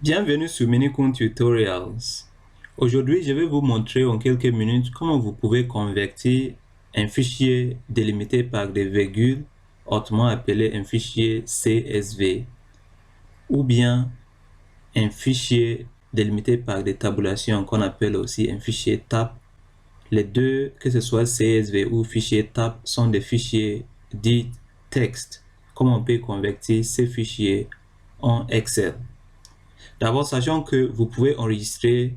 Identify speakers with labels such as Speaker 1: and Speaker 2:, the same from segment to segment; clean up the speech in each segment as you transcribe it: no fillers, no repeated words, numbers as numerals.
Speaker 1: Bienvenue sur Minikun Tutorials. Aujourd'hui, je vais vous montrer en quelques minutes comment vous pouvez convertir un fichier délimité par des virgules, autrement appelé un fichier CSV, ou bien un fichier délimité par des tabulations qu'on appelle aussi un fichier TAP. Les deux, que ce soit CSV ou fichier TAP, sont des fichiers dits texte. Comment on peut convertir ces fichiers en Excel? D'abord, sachant que vous pouvez enregistrer,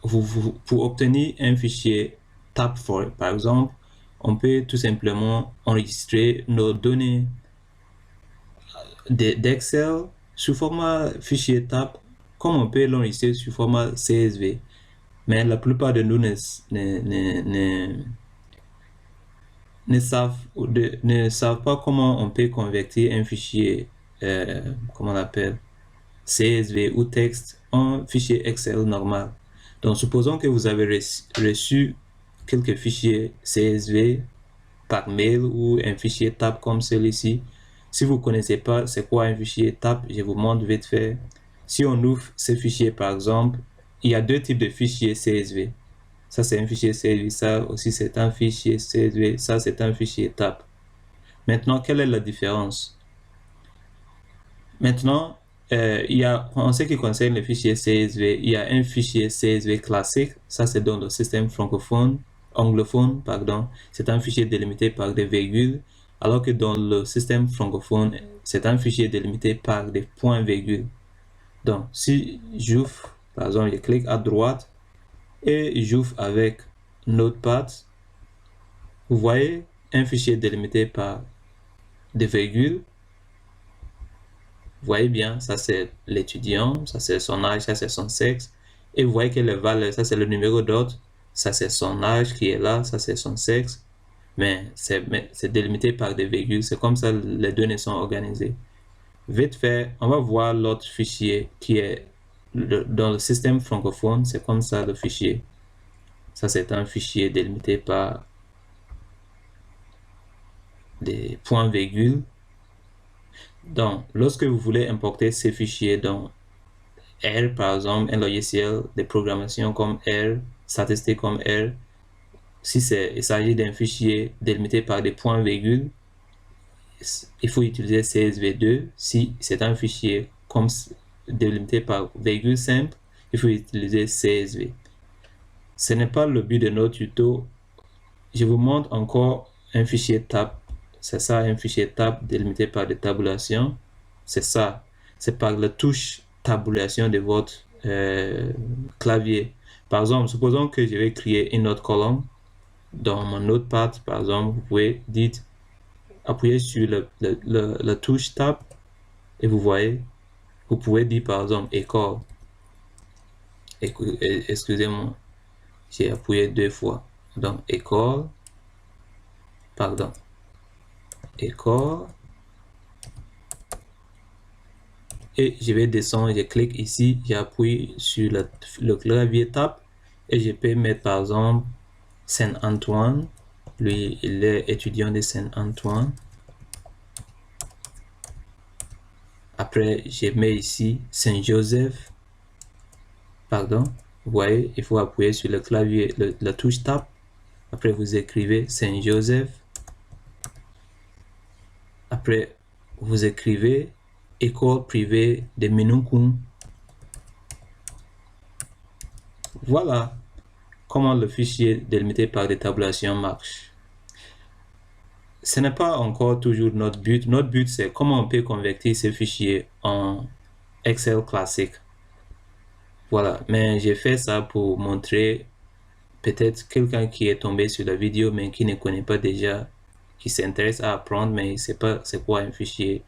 Speaker 1: pour obtenir un fichier TAP, par exemple, on peut tout simplement enregistrer nos données d'Excel sous format fichier TAP, comme on peut l'enregistrer sous format CSV. Mais la plupart de nous ne savent pas comment on peut convertir un fichier, comment on appelle, CSV ou texte en fichier Excel normal. Donc, supposons que vous avez reçu quelques fichiers CSV par mail ou un fichier TAP comme celui-ci. Si vous ne connaissez pas c'est quoi un fichier TAP, je vous montre vite fait. Si on ouvre ce fichier par exemple, il y a deux types de fichiers CSV. Ça, c'est un fichier CSV. Ça aussi, c'est un fichier CSV. Ça, c'est un fichier TAP. Maintenant, quelle est la différence? Maintenant, en ce qui concerne les fichiers CSV, il y a un fichier CSV classique. Ça, c'est dans le système anglophone, pardon. C'est un fichier délimité par des virgules. Alors que dans le système francophone, c'est un fichier délimité par des points-virgules. Donc, si j'ouvre, par exemple, je clique à droite et j'ouvre avec Notepad, vous voyez un fichier délimité par des virgules. Vous voyez bien, ça c'est l'étudiant, ça c'est son âge, ça c'est son sexe. Et vous voyez que les valeurs, ça c'est le numéro d'ordre, ça c'est son âge qui est là, ça c'est son sexe. Mais c'est délimité par des virgules, c'est comme ça les données sont organisées. Vite fait, on va voir l'autre fichier qui est dans le système francophone, c'est comme ça le fichier. Ça c'est un fichier délimité par des points-virgules. Donc, lorsque vous voulez importer ces fichiers dans R, par exemple, un logiciel de programmation comme R, statistique comme R, si il s'agit d'un fichier délimité par des points-virgules, il faut utiliser CSV2. Si c'est un fichier comme délimité par virgule simple, il faut utiliser CSV. Ce n'est pas le but de notre tuto. Je vous montre encore un fichier TAP. C'est ça, un fichier TAP délimité par des tabulations. C'est ça. C'est par la touche tabulation de votre clavier. Par exemple, supposons que je vais créer une autre colonne. Dans mon Notepad, par exemple, vous pouvez appuyer sur la touche Tab et vous voyez, vous pouvez dire par exemple école. Excusez-moi, j'ai appuyé deux fois. Donc école, pardon, école. Et je vais descendre, je clique ici, j'appuie sur le clavier Tab et je peux mettre par exemple Saint-Antoine. Lui, il est étudiant de Saint-Antoine. Après, je mets ici Saint-Joseph. Pardon. Vous voyez, il faut appuyer sur le clavier, la touche Tab. Après, vous écrivez Saint-Joseph. Après, vous écrivez école privée de Minikun. Voilà comment le fichier délimité par des tabulations marche. Ce n'est pas encore toujours notre but. Notre but, c'est comment on peut convertir ces fichiers en Excel classique. Voilà, mais j'ai fait ça pour montrer peut-être quelqu'un qui est tombé sur la vidéo mais qui ne connaît pas déjà, qui s'intéresse à apprendre mais il ne sait pas c'est quoi un fichier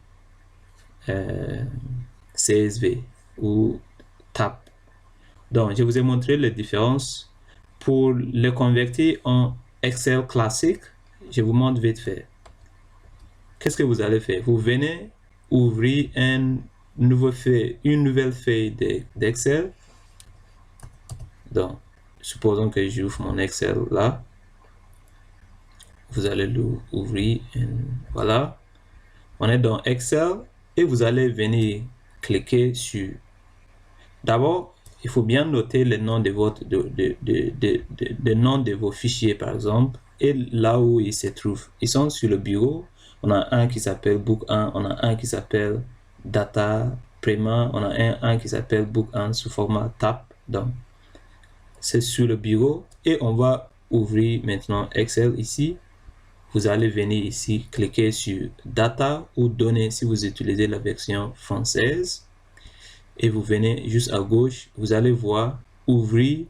Speaker 1: CSV ou TAP. Donc, je vous ai montré les différences. Pour le convertir en Excel classique, je vous montre vite fait. Qu'est-ce que vous allez faire? Vous venez ouvrir une nouvelle feuille d'Excel. Donc, supposons que j'ouvre mon Excel là. Vous allez l'ouvrir. Voilà. On est dans Excel et vous allez venir cliquer sur D'abord, il faut bien noter le nom de vos fichiers, par exemple, et là où ils se trouvent. Ils sont sur le bureau. On a un qui s'appelle Book 1, on a un qui s'appelle Data Prima, on a un qui s'appelle Book 1 sous format TAP. Donc, c'est sur le bureau et on va ouvrir maintenant Excel ici. Vous allez venir ici, cliquer sur Data ou Données si vous utilisez la version française. Et vous venez juste à gauche, vous allez voir Ouvrir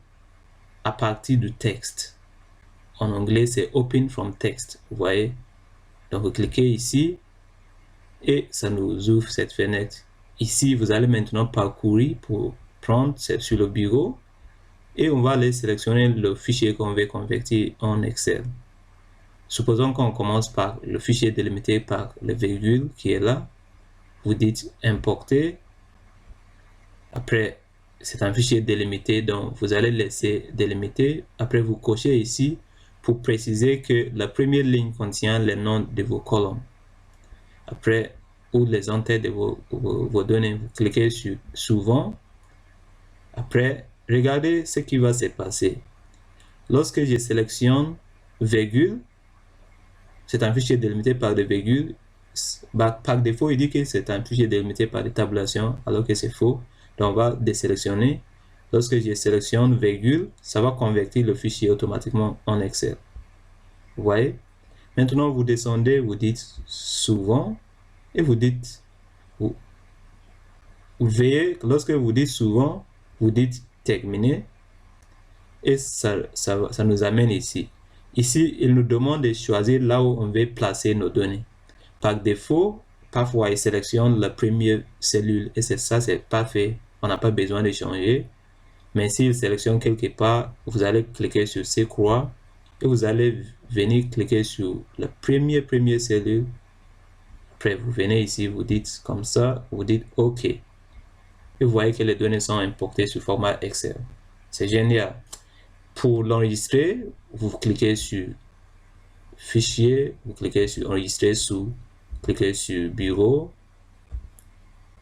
Speaker 1: à partir du texte. En anglais, c'est Open from Text. Vous voyez? Donc, vous cliquez ici et ça nous ouvre cette fenêtre. Ici, vous allez maintenant parcourir pour prendre, c'est sur le bureau. Et on va aller sélectionner le fichier qu'on veut convertir en Excel. Supposons qu'on commence par le fichier délimité par le virgule qui est là. Vous dites importer. Après, c'est un fichier délimité, donc vous allez laisser délimiter. Après, vous cochez ici pour préciser que la première ligne contient les noms de vos colonnes. Après, ou les en-têtes de vos données, vous cliquez sur souvent. Après, regardez ce qui va se passer. Lorsque je sélectionne virgule, c'est un fichier délimité par des virgules. Par défaut, il dit que c'est un fichier délimité par des tabulations, alors que c'est faux. Donc, on va désélectionner. Lorsque je sélectionne virgule, ça va convertir le fichier automatiquement en Excel. Vous voyez? Maintenant, vous descendez, vous dites souvent et vous dites, vous veillez, lorsque vous dites souvent, vous dites terminer et ça nous amène ici. Ici, il nous demande de choisir là où on veut placer nos données. Par défaut, parfois, il sélectionne la première cellule et c'est ça, c'est parfait. On n'a pas besoin de changer. Mais s'il sélectionne quelque part, vous allez cliquer sur ces croix et vous allez venir cliquer sur la première cellule. Après, vous venez ici, vous dites comme ça, vous dites OK. Et vous voyez que les données sont importées sous format Excel. C'est génial. Pour l'enregistrer, vous cliquez sur Fichier, vous cliquez sur Enregistrer sous, cliquez sur Bureau.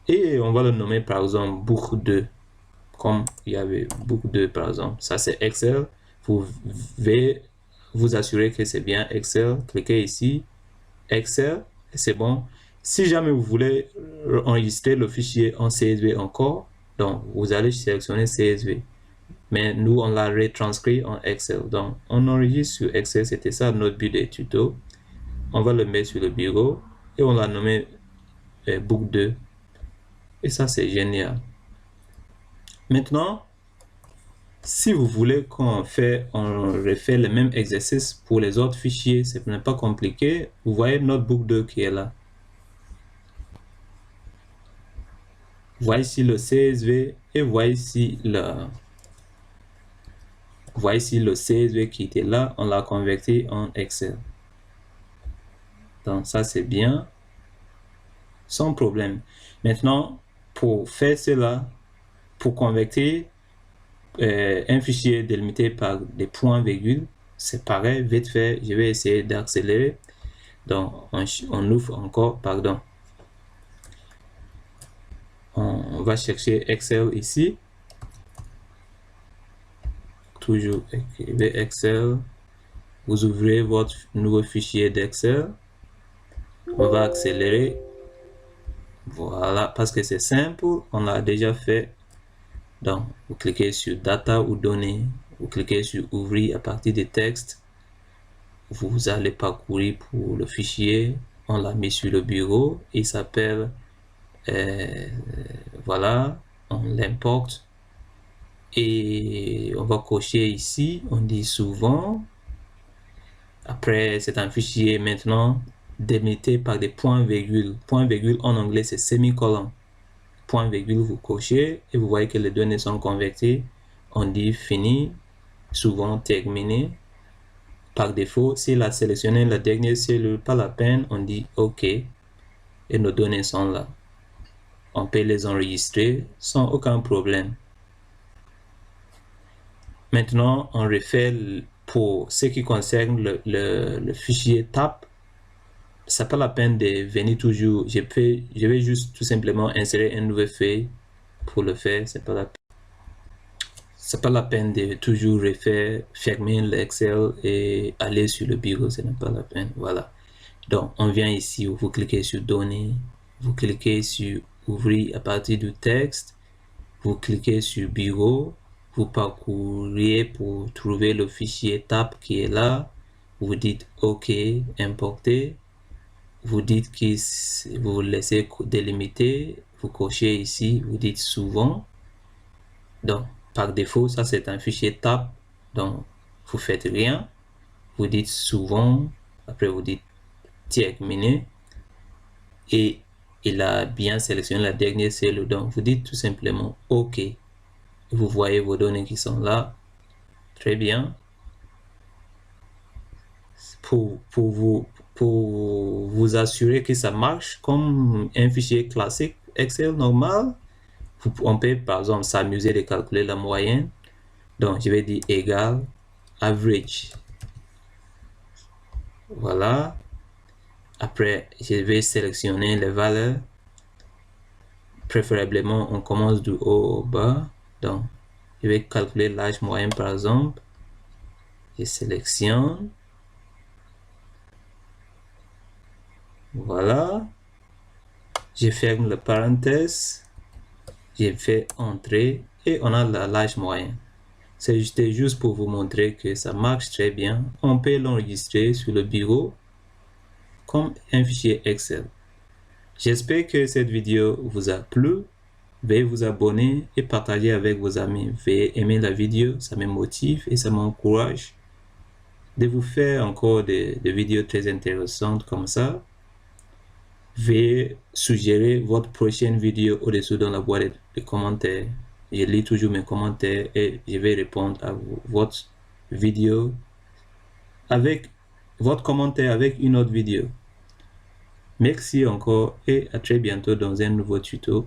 Speaker 1: Et on va le nommer par exemple Book 2. Comme il y avait Book 2 par exemple. Ça c'est Excel. Vous devez vous assurer que c'est bien Excel. Cliquez ici, Excel, et c'est bon. Si jamais vous voulez enregistrer le fichier en CSV encore, donc vous allez sélectionner CSV. Mais nous, on l'a retranscrit en Excel. Donc, on enregistre sur Excel. C'était ça notre but des tutos. On va le mettre sur le bureau et on l'a nommé Book 2. Et ça, c'est génial. Maintenant, si vous voulez qu'on refait le même exercice pour les autres fichiers, ce n'est pas compliqué. Vous voyez notre Book 2 qui est là. Vous voyez ici le CSV et vous voyez ici le CSV qui était là, on l'a converti en Excel. Donc ça c'est bien, sans problème. Maintenant, pour faire cela, pour convertir un fichier délimité par des points-virgules, c'est pareil, vite fait, je vais essayer d'accélérer. Donc on ouvre encore, pardon. On va chercher Excel ici. Toujours écrivez Excel. Vous ouvrez votre nouveau fichier d'Excel. On va accélérer. Voilà, parce que c'est simple, on l'a déjà fait. Donc, vous cliquez sur Data ou Données. Vous cliquez sur Ouvrir à partir des textes. Vous allez parcourir pour le fichier. On l'a mis sur le bureau. Il s'appelle, voilà, on l'importe. Et on va cocher ici, on dit souvent. Après, c'est un fichier maintenant délimité par des points-virgules. Point-virgule en anglais, c'est semi-colon. Point-virgule, vous cochez et vous voyez que les données sont converties. On dit fini, souvent terminé. Par défaut, s'il a sélectionné la dernière cellule, pas la peine, on dit OK. Et nos données sont là. On peut les enregistrer sans aucun problème. Maintenant, on refait pour ce qui concerne le fichier TAP. C'est pas la peine de venir toujours. Je vais juste tout simplement insérer un nouveau feuille pour le faire. C'est pas la peine. c'est pas la peine de toujours refaire, fermer l'Excel et aller sur le bureau, ce n'est pas la peine. Voilà. Donc, on vient ici où vous cliquez sur Données, vous cliquez sur Ouvrir à partir du texte, vous cliquez sur Bureau, vous parcourez pour trouver le fichier TAP qui est là, vous dites OK, importer, vous dites que vous laissez délimiter, vous cochez ici, vous dites souvent. Donc, par défaut, ça c'est un fichier TAP, donc vous faites rien, vous dites souvent, après vous dites terminer, et il a bien sélectionné la dernière cellule, donc vous dites tout simplement OK. Vous voyez vos données qui sont là, très bien. Pour vous assurer que ça marche comme un fichier classique Excel normal, on peut par exemple s'amuser de calculer la moyenne. Donc je vais dire égal average. Voilà. Après, je vais sélectionner les valeurs. Préférablement, on commence du haut au bas. Donc, je vais calculer l'âge moyen par exemple. Je sélectionne. Voilà. Je ferme la parenthèse. Je fais entrer et on a l'âge moyen. C'était juste pour vous montrer que ça marche très bien. On peut l'enregistrer sur le bureau comme un fichier Excel. J'espère que cette vidéo vous a plu. Veuillez vous abonner et partager avec vos amis. Veuillez aimer la vidéo, ça me motive et ça m'encourage de vous faire encore des vidéos très intéressantes comme ça. Veuillez suggérer votre prochaine vidéo au-dessous dans la boîte de commentaires. Je lis toujours mes commentaires et je vais répondre à votre vidéo avec votre commentaire avec une autre vidéo. Merci encore et à très bientôt dans un nouveau tuto.